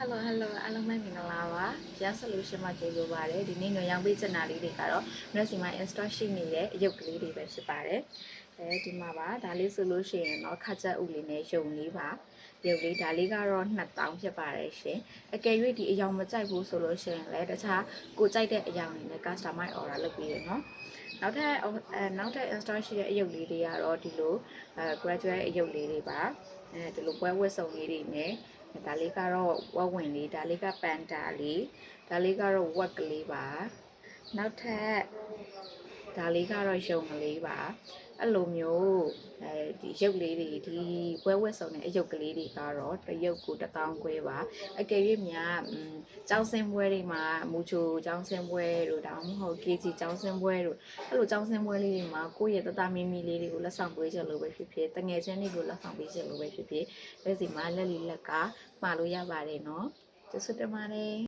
Hello အားလုံးပဲမင်္ဂလာပါ။ Yes Solution မှာကြိုဆိုပါရစေ။ဒီနေ့ညရောင်ပေးချင်တာလေးတွေကတော့မျက်စိမှာ install ရှိနေတဲ့အရုပ်ကလေးတွေပဲဖြစ်ပါတယ်။ဒီမှာပါဒါလေးဆိုလို့ရှိရင်တော့ခက်ချက်ဥလေးနဲ့ရုံလေးပါ။ရုပ်လေးဒါလေးကတော့2000ဖြစ်ပါတယ်ရှင်။အကယ်၍ဒီအယောင်မကြိုက်ဘူးဆိုလို့ရှိရင်လည်းတခြားကိုကြိုက်တဲ့အယောင်တွေနဲ့ customize order လုပ်ပေးရနော်။နောက်ထပ် install ရှိတဲ့အရုပ်လေးတွေကတော့ဒီလိုgraduate အရုပ်လေးတွေပါ။ဒီလိုပွဲဝတ်စုံလေးတွေနဲ့ဒါလေးကတော့ဝက်ဝင်လေးဒါလေးကပန်တာလေးဒါလေးကတော့ဝက်ကလေးပါနောက်ထပ်ဒါလေးကတော့ရုံကလေးပါအဲ့လိုမျိုးဒီရုပ်လေးတွေဒီပွဲဝက်စုံတဲ့အရုပ်ကလေးတွေကတော့တရုပ်ကို1000ခွဲပါအကယ်၍များကျောင်းစင်းပွဲတွေမှာမူချိုကျောင်းစင်းပွဲတို့ဒါမှမဟုတ် KG ကျောင်းစင်းပွဲတို့အဲ့လိုကျောင်းစင်းပွဲလေးတွေမှာကိုယ့်ရဲ့တတမီမီလေးတွေကိုလက်ဆောင်ပေးချင်လို့ပဲဖြစ်ဖြစ်တငယ်ချင်းတွေကိုလက်ဆောင်ပေးချင်လို့ပဲဖြစ်ဖြစ်လက်စီမှာလက်လီလက်ကမှာလို့ရပါတယ်နော်ကျေးဇူးတင်ပါတယ်